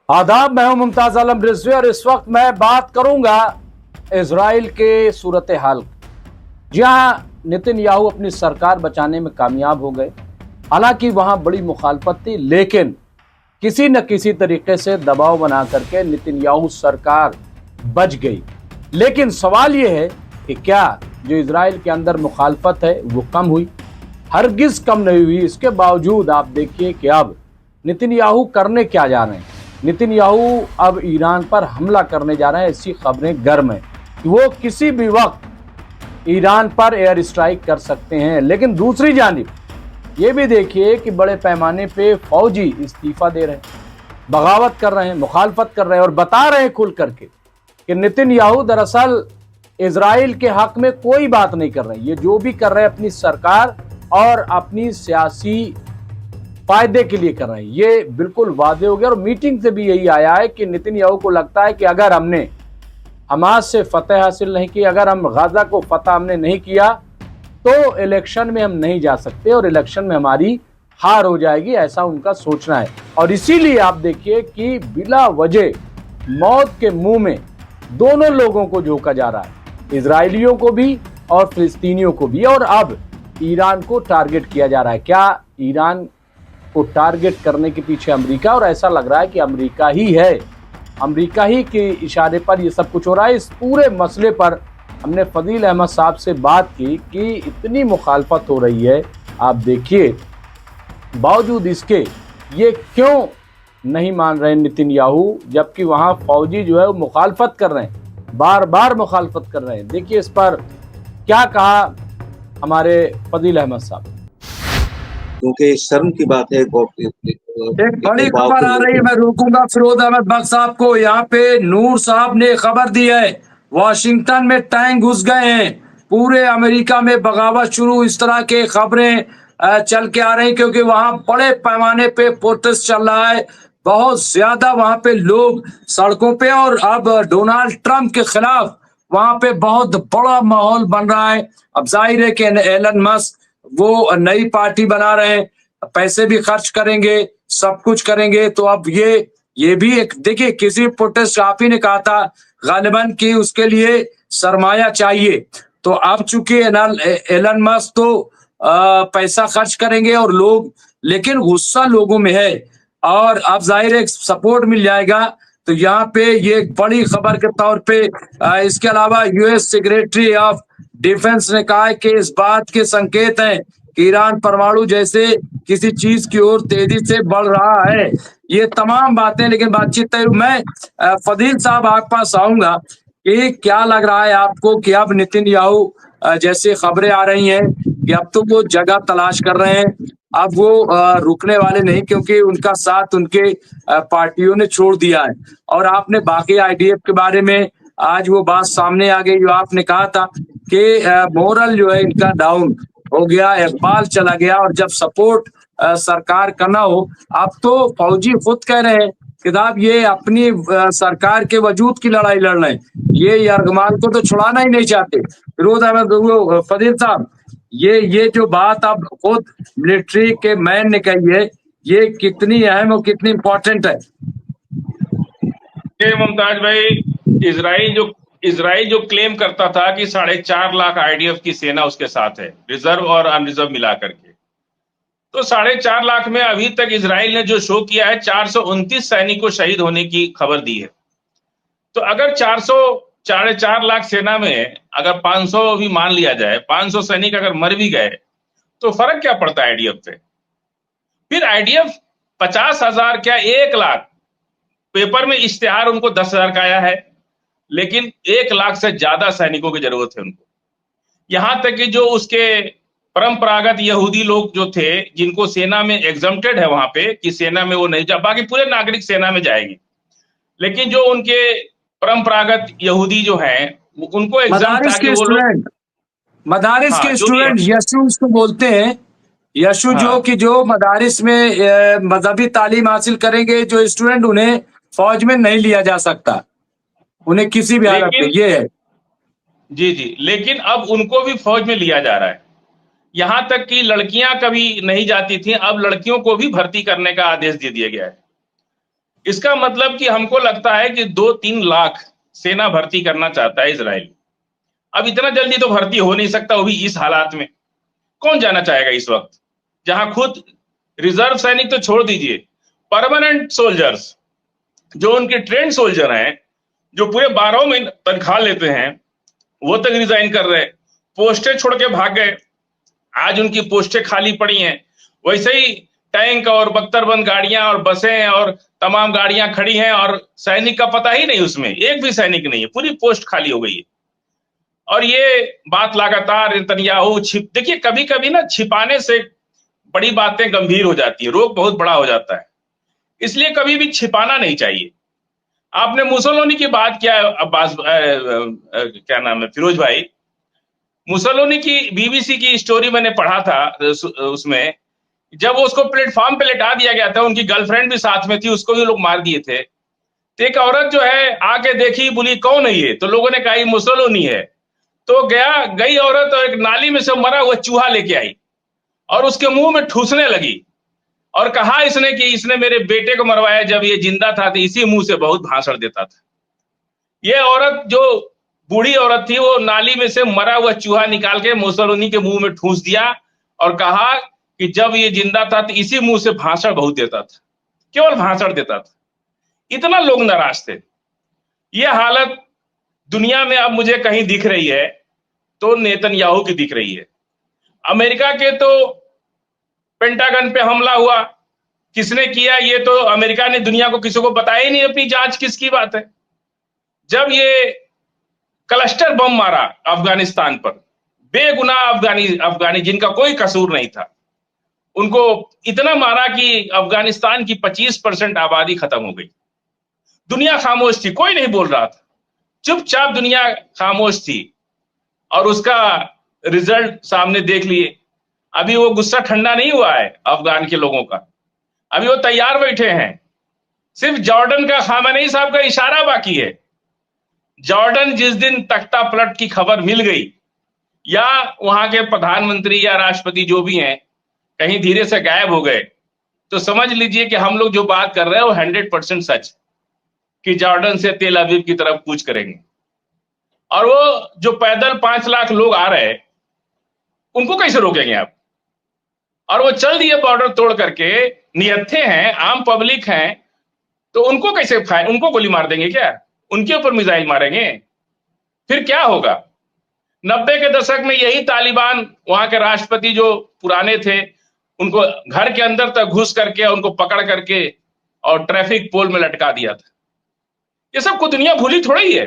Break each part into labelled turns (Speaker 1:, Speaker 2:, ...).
Speaker 1: आदाब, मैं हूं मुमताज आलम रिजवी और इस वक्त मैं बात करूंगा इजराइल के सूरत हाल। जी हां, नेतन्याहू अपनी सरकार बचाने में कामयाब हो गए। हालांकि वहां बड़ी मुखालफत थी, लेकिन किसी न किसी तरीके से दबाव बना करके नेतन्याहू सरकार बच गई। लेकिन सवाल यह है कि क्या जो इजराइल के अंदर मुखालफत है वो कम हुई? हरगिज कम नहीं हुई। इसके बावजूद आप देखिए कि अब नेतन्याहू करने क्या जा रहे हैं। नेतन्याहू अब ईरान पर हमला करने जा रहे हैं। ऐसी खबरें गर्म है कि वो किसी भी वक्त ईरान पर एयर स्ट्राइक कर सकते हैं। लेकिन दूसरी जानिब ये भी देखिए कि बड़े पैमाने पे फौजी इस्तीफा दे रहे हैं, बगावत कर रहे हैं, मुखालफत कर रहे हैं और बता रहे हैं खुल करके कि नेतन्याहू दरअसल इजराइल के हक में कोई बात नहीं कर रहे हैं। ये जो भी कर रहे हैं अपनी सरकार और अपनी सियासी फायदे के लिए कर रहे हैं। ये बिल्कुल वादे हो गया और मीटिंग से भी यही आया है कि नेतन्याहू को लगता है कि अगर हमने हमास से फतेह हासिल नहीं की, अगर हम गाजा को फतह हमने नहीं किया तो इलेक्शन में हम नहीं जा सकते और इलेक्शन में हमारी हार हो जाएगी, ऐसा उनका सोचना है। और इसीलिए आप देखिए कि बिला वजह मौत के मुंह में दोनों लोगों को झोंका जा रहा है, इजरायलियों को भी और फिलिस्तीनियों को भी। और अब ईरान को टारगेट किया जा रहा है। क्या ईरान को टारगेट करने के पीछे अमेरिका, और ऐसा लग रहा है कि अमेरिका ही है, अमेरिका ही के इशारे पर ये सब कुछ हो रहा है। इस पूरे मसले पर हमने फजील अहमद साहब से बात की कि इतनी मुखालफत हो रही है, आप देखिए बावजूद इसके ये क्यों नहीं मान रहे नेतन्याहू, जबकि वहां फौजी जो है वो मुखालफत कर रहे हैं, बार बार मुखालफत कर रहे हैं। देखिए इस पर क्या कहा हमारे फजील अहमद साहब।
Speaker 2: क्योंकि शर्म की बात है।
Speaker 3: एक बड़ी खबर आ रही है, मैं रोकूंगा फिरोज अहमद बख्श साहब को। यहाँ पे नूर साहब ने खबर दी है, वाशिंगटन में टैंक घुस गए हैं, पूरे अमेरिका में बगावत शुरू, इस तरह के खबरें चल के आ रही, क्योंकि वहां बड़े पैमाने पे प्रोटेस्ट चल रहा है, बहुत ज्यादा वहां पे लोग सड़कों पे, और अब डोनाल्ड ट्रंप के खिलाफ वहां पे बहुत बड़ा माहौल बन रहा है। अब जाहिर है कि एलन मस्क वो नई पार्टी बना रहे हैं, पैसे भी खर्च करेंगे, सब कुछ करेंगे। तो अब ये भी एक देखिए, किसी प्रोटेस्ट आप ही ने कहा था गालिबन कि उसके लिए सरमाया चाहिए। तो अब चूंकि एलन मस्क तो पैसा खर्च करेंगे और लोग, लेकिन गुस्सा लोगों में है और अब जाहिर है सपोर्ट मिल जाएगा। तो यहाँ पे ये एक बड़ी खबर के तौर पे इसके अलावा यूएस सेक्रेटरी ऑफ डिफेंस ने कहा है कि इस बात के संकेत हैं कि ईरान परमाणु जैसे किसी चीज की ओर तेजी से बढ़ रहा है। ये तमाम बातें, लेकिन बातचीत मैं फजील साहब आपके पास आऊंगा कि क्या लग रहा है आपको कि अब नेतन्याहू जैसे खबरें आ रही हैं कि अब तो वो जगह तलाश कर रहे हैं, अब वो रुकने वाले नहीं, क्योंकि उनका साथ उनके पार्टियों ने छोड़ दिया है। और आपने बाकी आईडीएफ के बारे में आज वो बात सामने आ गई जो आपने कहा था कि मोरल जो है इनका डाउन हो गया, इकबाल चला गया, और जब सपोर्ट सरकार का ना हो, अब तो फौजी खुद कह रहे हैं कि साहब ये अपनी सरकार के वजूद की लड़ाई लड़ रहे हैं, ये यरगमाल को तो छुड़ाना ही नहीं चाहते। फिरोज अहमद फजील साहब, ये जो बात आप खुद मिलिट्री के मैन ने कही है, ये कितनी अहम और कितनी इंपॉर्टेंट है?
Speaker 4: मुमताज भाई, इजराइल जो क्लेम करता था कि 4.5 लाख आईडीएफ की सेना उसके साथ है, रिजर्व और अनरिजर्व मिलाकर के, तो 4.5 लाख में अभी तक इजराइल ने जो शो किया है 429 सैनिकों शहीद होने की खबर दी है। तो अगर 4.5 लाख सेना में अगर 500 भी मान लिया जाए, 500 सैनिक अगर मर भी गए तो फर्क क्या पड़ता है आईडीएफ पे? फिर आईडीएफ 50,000 क्या 1 लाख, पेपर में इश्तेहार उनको 10,000 का आया है, लेकिन 1 लाख से ज्यादा सैनिकों की जरूरत है उनको। यहां तक कि जो उसके परंपरागत यहूदी लोग जो थे, जिनको सेना में एग्जम्प्टेड है वहां पे कि सेना में वो नहीं जा, बाकी पूरे नागरिक सेना में जाएंगे, लेकिन जो उनके परंपरागत यहूदी जो हैं उनको एग्जाम था कि वो लोग
Speaker 3: मदारिस के स्टूडेंट यशु उसको बोलते हैं, यशु जो मदारिस में मजहबी तालीम हासिल करेंगे जो स्टूडेंट, उन्हें फौज में नहीं लिया जा सकता, उन्हें किसी भी हालत में, ये है।
Speaker 4: जी, लेकिन अब उनको भी फौज में लिया जा रहा है। यहां तक कि लड़कियां कभी नहीं जाती थी, अब लड़कियों को भी भर्ती करने का आदेश दे दिया गया है। इसका मतलब कि हमको लगता है कि 2-3 लाख सेना भर्ती करना चाहता है इजराइल। अब इतना जल्दी तो भर्ती हो नहीं सकता, वो भी इस हालात में। कौन जाना चाहेगा इस वक्त, जहां खुद रिजर्व सैनिक तो छोड़ दीजिए, परमानेंट सोल्जर्स जो उनके ट्रेंड सोल्जर हैं, जो पूरे 12 महीने तनख्वाह लेते हैं, वो तक रिजाइन कर रहे, पोस्टें छोड़ के भाग गए। आज उनकी पोस्टें खाली पड़ी हैं। वैसे ही टैंक और बख्तरबंद गाड़ियां और बसें और तमाम गाड़ियां खड़ी हैं और सैनिक का पता ही नहीं, उसमें एक भी सैनिक नहीं है, पूरी पोस्ट खाली हो गई है। और ये बात लगातार नेतन्याहू देखिए, कभी कभी ना छिपाने से बड़ी बातें गंभीर हो जाती है, रोग बहुत बड़ा हो जाता है, इसलिए कभी भी छिपाना नहीं चाहिए। आपने मुसोलिनी की बात किया, अब्बास क्या नाम है, फिरोज भाई, मुसोलिनी की बीबीसी की स्टोरी मैंने पढ़ा था, उसमें जब वो उसको प्लेटफॉर्म पे लेटा दिया गया था, उनकी गर्लफ्रेंड भी साथ में थी, उसको भी लोग मार दिए थे। तो एक औरत जो है आके देखी, बोली कौन है ये, तो लोगों ने कहा ये मुसोलिनी है। तो गई औरत और एक नाली में से मरा हुआ चूहा लेके आई और उसके मुंह में ठूसने लगी और कहा इसने कि इसने मेरे बेटे को मरवाया, जब ये जिंदा था तो इसी मुंह से बहुत भाषण देता था। ये औरत जो बूढ़ी औरत थी, वो नाली में से मरा हुआ चूहा निकाल के मुसोलिनी के मुंह में ठूस दिया और कहा कि जब ये जिंदा था तो इसी मुंह से भाषण बहुत देता था, केवल भाषण देता था। इतना लोग नाराज थे। ये हालत दुनिया में अब मुझे कहीं दिख रही है तो नेतन्याहू की दिख रही है। अमेरिका के तो पेंटागन पे हमला हुआ, किसने किया ये तो अमेरिका ने दुनिया को किसी को बताया ही नहीं, अपनी जांच किसकी बात है। जब ये क्लस्टर बम मारा अफगानिस्तान पर, बेगुनाह अफगानी जिनका कोई कसूर नहीं था, उनको इतना मारा कि अफगानिस्तान की 25% आबादी खत्म हो गई। दुनिया खामोश थी, कोई नहीं बोल रहा था, चुपचाप दुनिया खामोश थी और उसका रिजल्ट सामने देख लिए। अभी वो गुस्सा ठंडा नहीं हुआ है अफगान के लोगों का, अभी वो तैयार बैठे हैं। सिर्फ जॉर्डन का खामेनेई साहब का इशारा बाकी है। जॉर्डन जिस दिन तख्ता पलट की खबर मिल गई या वहां के प्रधानमंत्री या राष्ट्रपति जो भी हैं कहीं धीरे से गायब हो गए, तो समझ लीजिए कि हम लोग जो बात कर रहे हैं वो 100% सच, कि जॉर्डन से तेल अवीव की तरफ कूच करेंगे। और वो जो पैदल 5 लाख लोग आ रहे हैं, उनको कैसे रोकेंगे आप? और वो चल दिए बॉर्डर तोड़ करके, निहत्थे हैं, आम पब्लिक हैं, तो उनको कैसे उनको गोली मार देंगे क्या? उनके ऊपर मिसाइल मारेंगे? फिर क्या होगा? 90 के दशक में यही तालिबान, वहां के राष्ट्रपति जो पुराने थे, उनको घर के अंदर तक घुस करके उनको पकड़ करके और ट्रैफिक पोल में लटका दिया था। ये सब को दुनिया भूली थोड़ी ही है।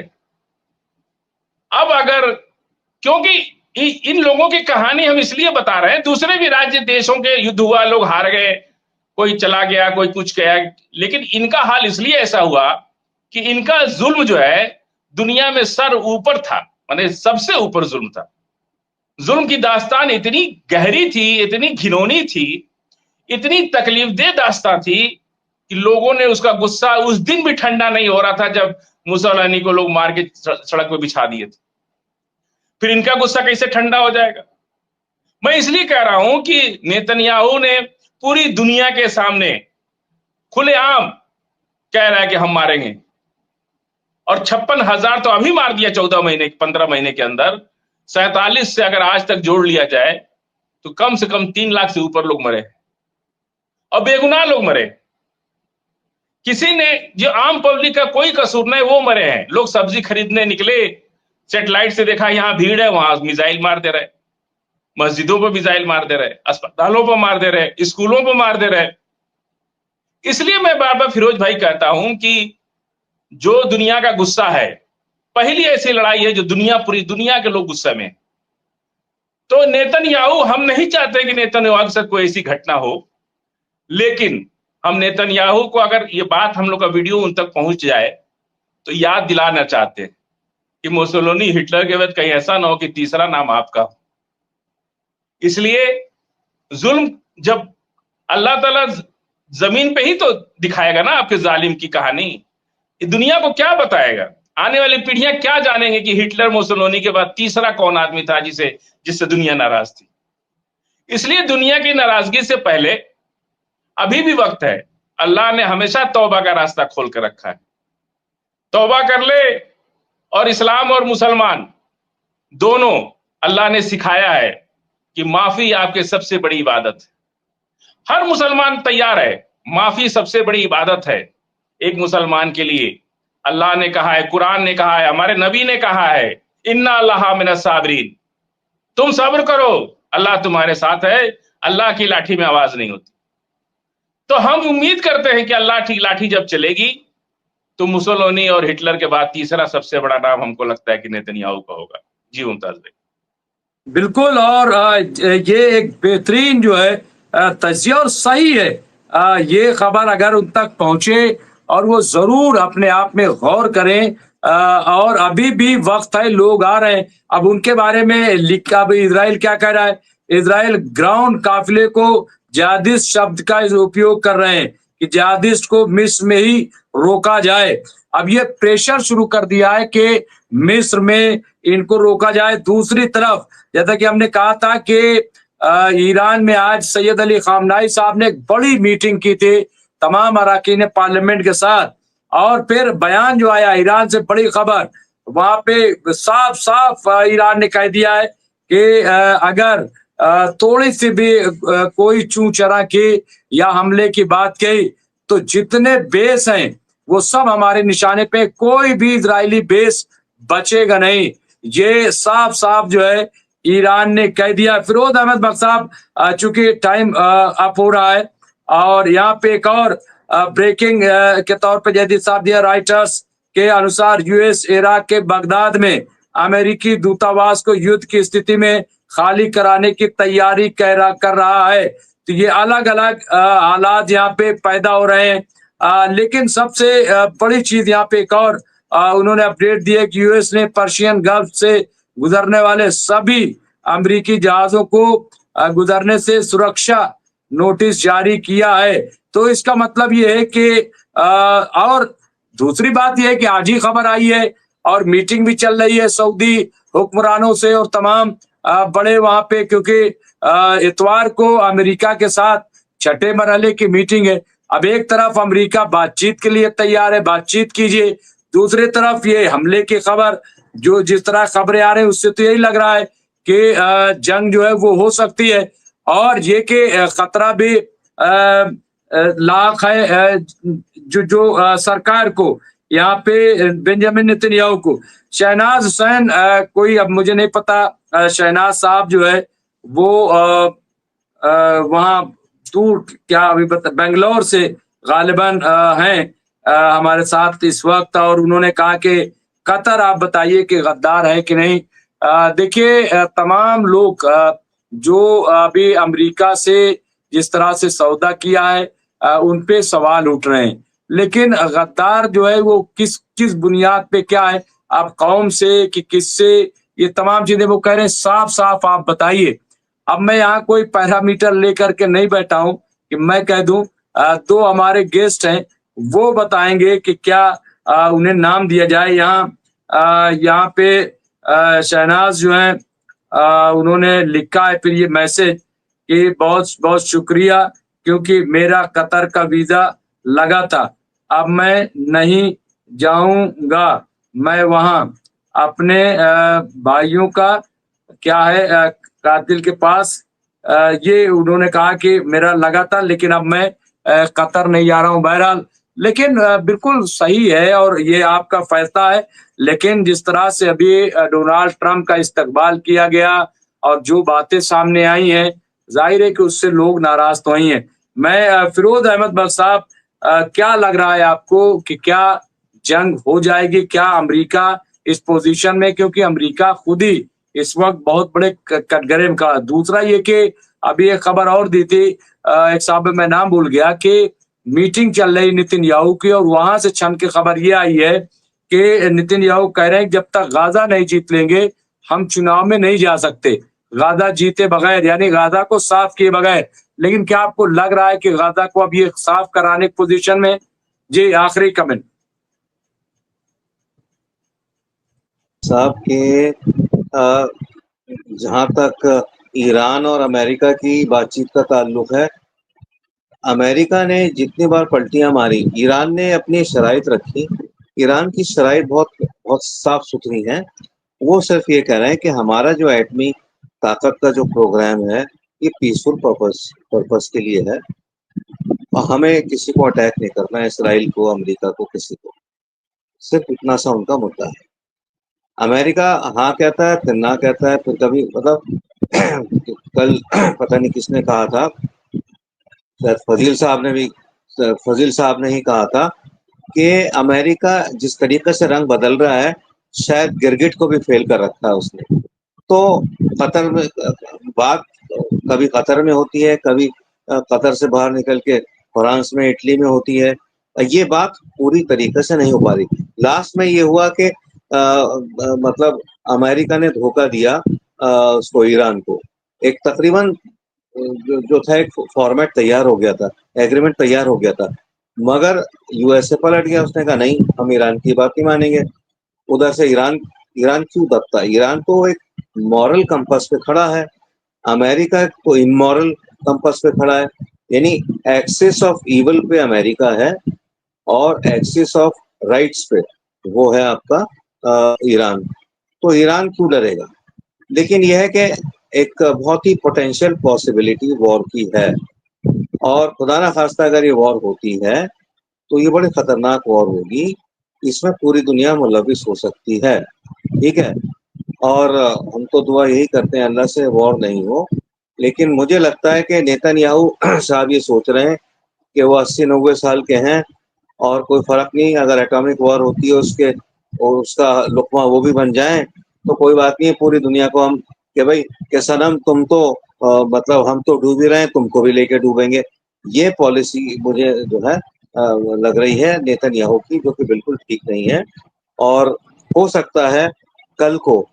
Speaker 4: अब अगर, क्योंकि इन लोगों की कहानी हम इसलिए बता रहे हैं, दूसरे भी राज्य देशों के युद्ध हुआ, लोग हार गए, कोई चला गया, कोई कुछ गया, लेकिन इनका हाल इसलिए ऐसा हुआ कि इनका जुल्म जो है दुनिया में सर ऊपर था, माने सबसे ऊपर जुल्म था। जुल्म की दास्तान इतनी गहरी थी, इतनी घिनौनी थी, इतनी तकलीफदेह दास्तान थी कि लोगों ने उसका गुस्सा उस दिन भी ठंडा नहीं हो रहा था जब मुसोलिनी को लोग मार के सड़क पे बिछा दिए थे। फिर इनका गुस्सा कैसे ठंडा हो जाएगा? मैं इसलिए कह रहा हूं कि नेतन्याहू ने पूरी दुनिया के सामने खुलेआम कह रहा है कि हम मारेंगे, और 56,000 तो अभी मार दिया 15 महीने के अंदर। 47 से अगर आज तक जोड़ लिया जाए तो कम से कम 3 लाख से ऊपर लोग मरे, और बेगुनाह लोग मरे। किसी ने, जो आम पब्लिक का कोई कसूर नहीं, वो मरे हैं। लोग सब्जी खरीदने निकले, सैटेलाइट से देखा यहां भीड़ है, वहां मिसाइल मार दे रहे, मस्जिदों पर मिसाइल मार दे रहे, अस्पतालों पर मार दे रहे, स्कूलों पर मार दे रहे। इसलिए मैं बार बार फिरोज भाई कहता हूं कि जो दुनिया का गुस्सा है, पहली ऐसी लड़ाई है जो पूरी दुनिया के लोग गुस्से में। तो नेतन्याहू, हम नहीं चाहते कि नेतन्याहू के साथ कोई ऐसी घटना हो, लेकिन हम नेतन्याहू को, अगर ये बात, हम लोग का वीडियो उन तक पहुंच जाए, तो याद दिलाना चाहते हैं कि मुसोलिनी, हिटलर के बाद कहीं ऐसा ना हो कि तीसरा नाम आपका हो। इसलिए जुल्म, जब अल्लाह ताला जमीन पे ही तो दिखाएगा ना आपके जालिम की कहानी, ये दुनिया को क्या बताएगा? आने वाली पीढ़ियां क्या जानेंगे कि हिटलर, मुसोलिनी के बाद तीसरा कौन आदमी था जिससे दुनिया नाराज थी? इसलिए दुनिया की नाराजगी से पहले अभी भी वक्त है। अल्लाह ने हमेशा तौबा का रास्ता खोल कर रखा है। तौबा कर ले, और इस्लाम और मुसलमान दोनों अल्लाह ने सिखाया है कि माफी आपके सबसे बड़ी इबादत है। हर मुसलमान तैयार है, माफी सबसे बड़ी इबादत है एक मुसलमान के लिए। अल्लाह ने कहा है, कुरान ने कहा है, हमारे नबी ने कहा है, इन्ना अल्लाह मिनस साबिरीन, तुम सब्र करो, अल्लाह तुम्हारे साथ है, अल्लाह की लाठी में आवाज नहीं होती। तो हम उम्मीद करते हैं कि अल्लाह की लाठी जब चलेगी तो मुसोलिनी और हिटलर के बाद तीसरा सबसे बड़ा नाम हमको लगता है कि नेतन्याहू का होगा। जी मुमताज भाई।
Speaker 3: बिल्कुल, और ये एक बेहतरीन जो है तजिया और सही है। ये खबर अगर उन तक पहुंचे और वो जरूर अपने आप में गौर करें, और अभी भी वक्त है, लोग आ रहे हैं। अब उनके बारे में लिखा, अब इजराइल क्या कह रहा है? इजराइल ग्राउंड काफिले को जिहादिस्ट शब्द का उपयोग कर रहे हैं कि जिहादिस्ट को मिस्र में ही रोका जाए। अब ये प्रेशर शुरू कर दिया है कि मिस्र में इनको रोका जाए। दूसरी तरफ जैसा कि हमने कहा था कि ईरान में आज सैयद अली खामनाई साहब ने एक बड़ी मीटिंग की थी तमाम अरकान पार्लियामेंट के साथ, और फिर बयान जो आया ईरान से, बड़ी खबर, वहां पे साफ साफ ईरान ने कह दिया है कि अगर थोड़ी सी भी कोई चूं चरा की या हमले की बात कही तो जितने बेस हैं वो सब हमारे निशाने पे, कोई भी इजरायली बेस बचेगा नहीं। ये साफ साफ जो है ईरान ने कह दिया। फिरोज अहमद बख्श साहब, चूंकि टाइम अप हो रहा है, और यहाँ पे एक और ब्रेकिंग के तौर पे जदीद साहब दिया, राइटर्स के अनुसार यूएस इराक के बगदाद में अमेरिकी दूतावास को युद्ध की स्थिति में खाली कराने की तैयारी कर रहा है। तो ये अलग अलग हालात यहाँ पे पैदा हो रहे हैं। लेकिन सबसे बड़ी चीज यहाँ पे एक और उन्होंने अपडेट दी है कि यूएस ने पर्शियन गल्फ से गुजरने वाले सभी अमेरिकी जहाजों को गुजरने से सुरक्षा नोटिस जारी किया है। तो इसका मतलब ये है कि और दूसरी बात यह है कि आज ही खबर आई है और मीटिंग भी चल रही है सऊदी हुक्मरानों से और तमाम बड़े वहां पे, क्योंकि इतवार को अमेरिका के साथ छठे मरहले की मीटिंग है। अब एक तरफ अमेरिका बातचीत के लिए तैयार है, बातचीत कीजिए, दूसरी तरफ ये हमले की खबर, जो जिस तरह खबरें आ रही है उससे तो यही लग रहा है कि जंग जो है वो हो सकती है, और ये कि खतरा भी लाख है जो सरकार को, यहाँ पे बेंजामिन नेतन्याहू को। शहनाज हुसैन, कोई अब मुझे नहीं पता, शहनाज साहब जो है वो वहाँ दूर क्या अभी बेंगलोर से गालिबन हैं हमारे साथ इस वक्त, और उन्होंने कहा कि कतर आप बताइए कि गद्दार है कि नहीं। देखिए, तमाम लोग जो अभी अमेरिका से जिस तरह से सौदा किया है उन पे सवाल उठ रहे हैं, लेकिन गद्दार जो है वो किस बुनियाद पे क्या है, आप कौम से कि किससे, ये तमाम चीजें वो कह रहे हैं, साफ साफ आप बताइए। अब मैं यहाँ कोई पैरामीटर लेकर के नहीं बैठा हूं कि मैं कह दूं, दो हमारे गेस्ट हैं वो बताएंगे कि क्या उन्हें नाम दिया जाए। यहाँ पे शहनाज जो है उन्होंने लिखा है फिर ये मैसेज कि बहुत बहुत शुक्रिया, क्योंकि मेरा कतर का वीजा लगा था, अब मैं नहीं जाऊंगा, मैं वहां अपने भाइयों का क्या है कातिल के पास, ये उन्होंने कहा कि मेरा लगा था लेकिन अब मैं कतर नहीं जा रहा हूं। बहरहाल, लेकिन बिल्कुल सही है और ये आपका फैसला है, लेकिन जिस तरह से अभी डोनाल्ड ट्रंप का इस्तकबाल किया गया और जो बातें सामने आई हैं, जाहिर है कि उससे लोग नाराज तो ही हैं। मैं फिरोज अहमद बख्श साहब, क्या लग रहा है आपको कि क्या जंग हो जाएगी? क्या अमेरिका इस पोजीशन में, क्योंकि अमेरिका खुद ही इस वक्त बहुत बड़े कटघरे में खड़ा। दूसरा ये कि अभी एक खबर और दी थी, एक साहब मैं नाम भूल गया, कि मीटिंग चल रही नेतन्याहू की और वहां से छन के खबर ये आई है कि नेतन्याहू कह रहे हैं जब तक गाजा नहीं जीत लेंगे हम चुनाव में नहीं जा सकते, गाजा जीते बगैर, यानी गाजा को साफ किए बगैर। लेकिन क्या आपको लग रहा है कि गाजा को अब ये साफ कराने की पोजीशन में? जी, आखिरी कमेंट
Speaker 2: साहब के जहां तक ईरान और अमेरिका की बातचीत का ताल्लुक है, अमेरिका ने जितनी बार पलटियां मारी, ईरान ने अपनी शराइत रखी। ईरान की शराइत बहुत बहुत साफ सुथरी है। वो सिर्फ ये कह रहे हैं कि हमारा जो एटमी ताकत का जो प्रोग्राम है ये पीसफुल पर्पस के लिए है और हमें किसी को अटैक नहीं करना है, इसराइल को, अमेरिका को, किसी को। सिर्फ इतना सा उनका मुद्दा है। अमेरिका हाँ कहता है, फिर ना कहता है, फिर कभी मतलब कल पता नहीं किसने कहा था, शायद फजील साहब ने ही कहा था कि अमेरिका जिस तरीके से रंग बदल रहा है, शायद गिरगिट को भी फेल कर रखा है उसने। तो कतर में बात कभी कतर में होती है, कभी कतर से बाहर निकल के फ्रांस में, इटली में होती है। ये बात पूरी तरीके से नहीं हो पा रही। लास्ट में ये हुआ कि मतलब अमेरिका ने धोखा दिया उसको, ईरान को। एक तकरीबन जो था एक फॉर्मेट तैयार हो गया था, एग्रीमेंट तैयार हो गया था, मगर यूएसए पलट गया। उसने कहा नहीं, हम ईरान की बात नहीं मानेंगे। उधर से ईरान ईरान क्यों दबता है? ईरान तो एक मॉरल कंपास पे खड़ा है, अमेरिका तो इमोरल कंपास पे खड़ा है। यानी एक्सिस ऑफ इवल पे अमेरिका है और एक्सिस ऑफ राइट्स पे वो है आपका ईरान। तो ईरान क्यों डरेगा? लेकिन यह है कि एक बहुत ही पोटेंशियल पॉसिबिलिटी वॉर की है, और खुदा ना खास्ता अगर ये वॉर होती है तो ये बड़ी खतरनाक वॉर होगी। इसमें पूरी दुनिया मुलविस हो सकती है, ठीक है। और हम तो दुआ यही करते हैं अल्लाह से वॉर नहीं हो। लेकिन मुझे लगता है कि नेतन्याहू साहब ये सोच रहे हैं कि वो 80-90 साल के हैं और कोई फर्क नहीं, अगर एटॉमिक वॉर होती है उसके और उसका लुकमा वो भी बन जाए तो कोई बात नहीं है। पूरी दुनिया को हम कि भाई कि सनम तुम तो मतलब हम तो डूब ही रहे हैं, तुमको भी लेके डूबेंगे। ये पॉलिसी मुझे जो है लग रही है नेतन्याहू की, जो कि बिल्कुल ठीक नहीं है। और हो सकता है कल को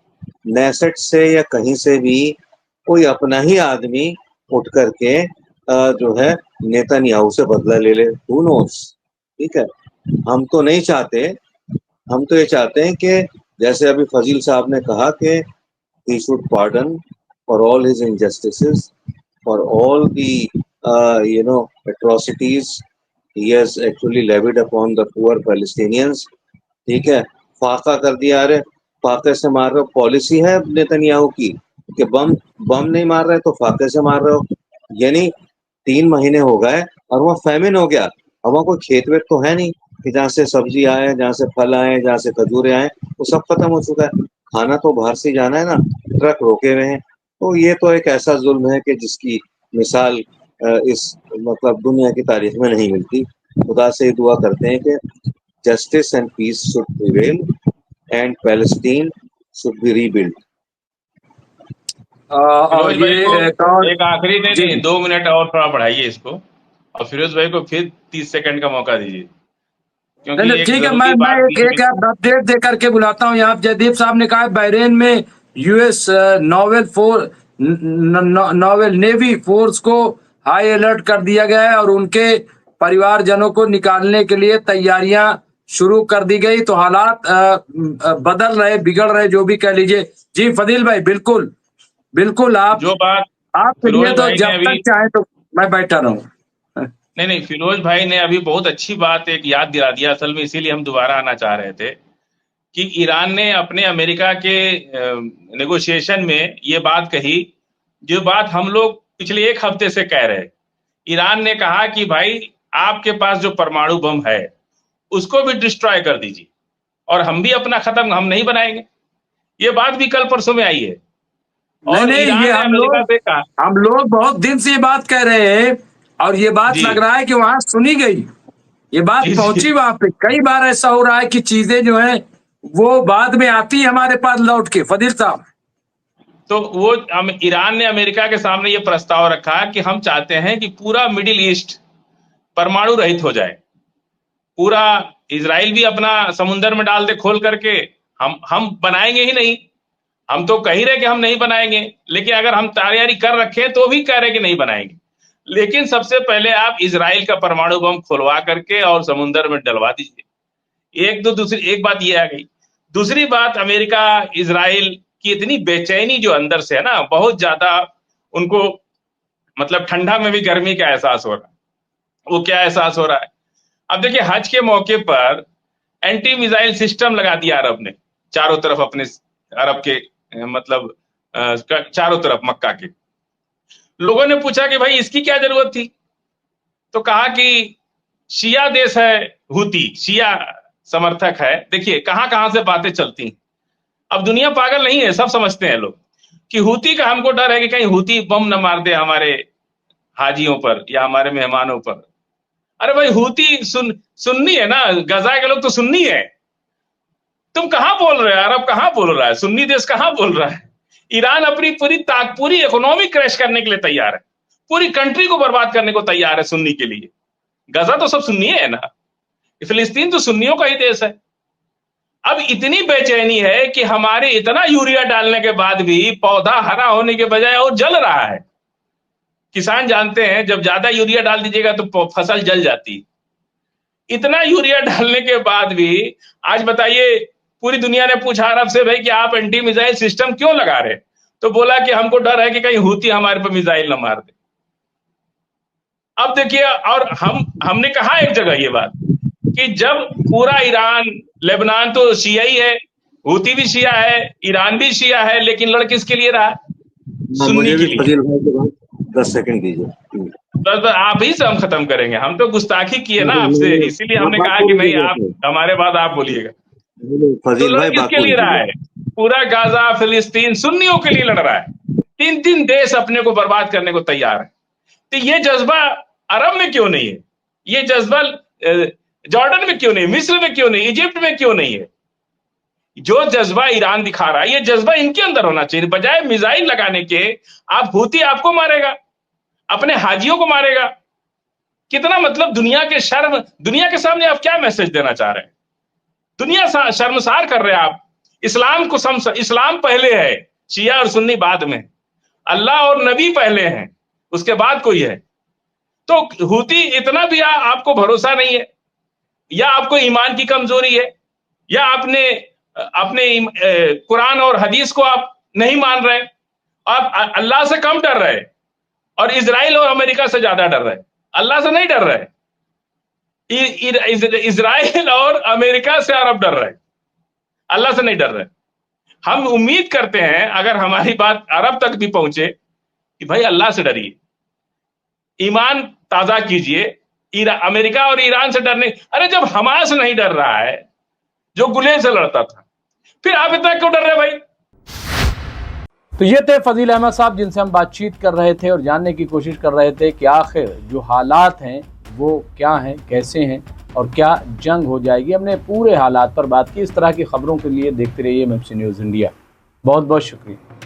Speaker 2: नेसेट से या कहीं से भी कोई अपना ही आदमी उठ करके जो है नेतन्याहू से बदला ले ले, हू नोस, ठीक है। हम तो नहीं चाहते, हम तो ये चाहते हैं कि जैसे अभी फजील साहब ने कहा कि he should pardon for all his injustices, for all the atrocities he has actually levied upon the poor Palestinians, ठीक है। फाका कर दिया। अरे फाके से मार रहे हो, पॉलिसी है नेतन्याहू की कि बम बम नहीं मार रहे तो फाके से मार रहे हो। यानी 3 महीने हो गए और वहाँ फैमिन हो गया, और वहाँ कोई खेत वेत तो है नहीं कि जहाँ से सब्जी आए, जहाँ से फल आए, जहाँ से खजूरें आए, वो सब खत्म हो चुका है। खाना तो बाहर से जाना है ना, ट्रक रोके हुए हैं। तो ये तो एक ऐसा जुल्म है कि जिसकी मिसाल इस मतलब दुनिया की तारीख में नहीं मिलती। खुदा से दुआ करते हैं कि justice and peace should prevail and Palestine should be rebuild.
Speaker 3: और
Speaker 4: फिरोज भाई
Speaker 3: ये
Speaker 4: को
Speaker 3: एक और
Speaker 4: एक आखिरी नहीं
Speaker 3: जी
Speaker 4: नहीं, 2 मिनट और थोड़ा बढ़ाइए इसको, और फिरोज भाई को फिर 30 सेकंड का मौका दीजिए,
Speaker 3: नहीं
Speaker 4: क्योंकि
Speaker 3: नहीं
Speaker 4: एक
Speaker 3: ठीक है, मैं
Speaker 4: जरूरी
Speaker 3: मैं
Speaker 4: बात
Speaker 3: एक
Speaker 4: बीच में।
Speaker 3: एक अपडेट दे करके बुलाता हूँ। यहाँ जयदीप साहब ने कहा है बहरीन में यूएस नॉवेल नेवी फोर्स को हाई अलर्ट कर दिया गया है और उनके परिवारजनों को निकालने के लिए तैयारियां शुरू कर दी गई। तो हालात बदल रहे, बिगड़ रहे, जो भी कह लीजिए। जी फदील भाई, बिल्कुल बिल्कुल,
Speaker 4: जो बात
Speaker 3: आपके लिए
Speaker 4: फिरोज
Speaker 3: तो
Speaker 4: भाई ने
Speaker 3: जब तक
Speaker 4: अभी,
Speaker 3: चाहे तो मैं बैठा रहूं।
Speaker 4: नहीं नहीं, फिरोज भाई ने अभी बहुत अच्छी बात एक याद दिला दिया, असल में इसीलिए हम दोबारा आना चाह रहे थे कि ईरान ने अपने अमेरिका के नेगोशिएशन में ये बात कही, जो बात हम लोग पिछले 1 हफ्ते से कह रहे। ईरान ने कहा कि भाई आपके पास जो परमाणु बम है उसको भी डिस्ट्रॉय कर दीजिए और हम भी अपना खत्म हम नहीं बनाएंगे। ये बात भी कल परसों में आई है,
Speaker 3: नहीं
Speaker 4: और
Speaker 3: नहीं, ये
Speaker 4: ईरान ने अमेरिका से कहा।
Speaker 3: हम लोग बहुत दिन से ये बात कह रहे हैं और ये बात
Speaker 4: जी
Speaker 3: लग रहा है कि वहां सुनी गई। ये बात
Speaker 4: जी जी।
Speaker 3: पहुंची वहां पे। कई बार ऐसा हो रहा है कि चीजें जो है वो बाद में आती है हमारे पास लौट के। फदील साहब,
Speaker 4: तो वो ईरान ने अमेरिका के सामने ये प्रस्ताव रखा कि हम चाहते हैं कि पूरा मिडिल ईस्ट परमाणु रहित हो जाए, पूरा इजराइल भी अपना समुंदर में डाल दे खोल करके। हम बनाएंगे ही नहीं, हम तो कह ही रहे कि हम नहीं बनाएंगे, लेकिन अगर हम तैयारी कर रखे तो भी कह रहे कि नहीं बनाएंगे, लेकिन सबसे पहले आप इजराइल का परमाणु बम खुलवा करके और समुंदर में डलवा दीजिए। दूसरी एक बात ये आ गई। दूसरी बात, अमेरिका इजराइल की इतनी बेचैनी जो अंदर से है ना, बहुत ज्यादा उनको मतलब ठंडा में भी गर्मी का एहसास हो रहा है। वो क्या एहसास हो रहा है। अब देखिए हज के मौके पर एंटी मिसाइल सिस्टम लगा दिया अरब ने चारों तरफ, अपने अरब के मतलब चारों तरफ मक्का के। लोगों ने पूछा कि भाई इसकी क्या जरूरत थी, तो कहा कि शिया देश है, हूती शिया समर्थक है। देखिए कहां कहां से बातें चलती हैं। अब दुनिया पागल नहीं है, सब समझते हैं लोग कि हूती का हमको डर है कि कहीं हूती बम न मार दे हमारे हाजियों पर या हमारे मेहमानों पर। अरे भाई हूती सुन्नी है ना, गजा के लोग तो सुन्नी है। तुम कहां बोल रहे हो, अरब कहां बोल रहा है, सुन्नी देश कहां बोल रहा है। ईरान अपनी पूरी इकोनॉमी क्रैश करने के लिए तैयार है, पूरी कंट्री को बर्बाद करने को तैयार है सुन्नी के लिए। गजा तो सब सुन्नी है ना, फिलिस्तीन तो सुन्नियों का ही देश है। अब इतनी बेचैनी है कि हमारे इतना यूरिया डालने के बाद भी पौधा हरा होने के बजाय और जल रहा है। किसान जानते हैं जब ज्यादा यूरिया डाल दीजिएगा तो फसल जल जाती। इतना यूरिया डालने के बाद भी आज बताइए, पूरी दुनिया ने पूछा अरब से भाई कि आप एंटी मिसाइल सिस्टम क्यों लगा रहे, तो बोला कि हमको डर है कि कहीं हूती हमारे पर मिसाइल न मार दे। अब देखिए, और हमने कहा एक जगह ये बात कि जब पूरा ईरान लेबनान तो शिया ही है, हूती भी शिया है, ईरान भी शिया है, लेकिन लड़ किसके लिए रहा, सुन्नी के लिए।
Speaker 2: फजील भाई के बाद 10 सेकंड दीजिए।
Speaker 4: बस आप ही से हम खत्म करेंगे, हम तो गुस्ताखी किए ना आपसे, इसीलिए हमने कहा कि नहीं आप हमारे बाद आप बोलिएगा। तो
Speaker 2: फजील
Speaker 4: लड़
Speaker 2: भाई
Speaker 4: किसके लिए रहा है, पूरा गाजा फिलिस्तीन सुन्नियों के लिए लड़ रहा है। 3-3 देश अपने को बर्बाद करने को तैयार है। तो ये जज्बा अरब में क्यों नहीं है, ये जज्बा जॉर्डन में क्यों नहीं, मिस्र में क्यों नहीं, इजिप्ट में क्यों नहीं है। जो जज्बा ईरान दिखा रहा है ये जज्बा इनके अंदर होना चाहिए। बजाय मिसाइल लगाने के आप हूती आपको मारेगा, अपने हाजियों को मारेगा। कितना मतलब दुनिया के शर्म, दुनिया के सामने आप क्या मैसेज देना चाह रहे हैं, दुनिया शर्मसार कर रहे हैं आप। इस्लाम को इस्लाम पहले है, शिया और सुन्नी बाद में, अल्लाह और नबी पहले हैं, उसके बाद कोई है। तो हूती इतना भी आपको भरोसा नहीं है, या आपको ईमान की कमजोरी है, या आपने अपने कुरान और हदीस को आप नहीं मान रहे, आप अल्लाह से कम डर रहे और इजराइल और अमेरिका से ज्यादा डर रहे, अल्लाह से नहीं डर रहे। इजराइल और अमेरिका से अरब डर रहे, अल्लाह से नहीं डर रहे। हम उम्मीद करते हैं अगर हमारी बात अरब तक भी पहुंचे कि भाई अल्लाह से डरिए, ईमान ताजा कीजिए। अमेरिका और ईरान से डरने, अरे जब हमास नहीं डर रहा है जो गुलेल से लड़ता था, फिर आप इतना क्यों डर रहे भाई।
Speaker 1: तो ये थे फजील अहमद साहब जिनसे हम बातचीत कर रहे थे और जानने की कोशिश कर रहे थे कि आखिर जो हालात हैं वो क्या हैं, कैसे हैं और क्या जंग हो जाएगी। हमने पूरे हालात पर बात की। इस तरह की खबरों के लिए देखते रहिए एमएमसी न्यूज़ इंडिया। बहुत बहुत शुक्रिया।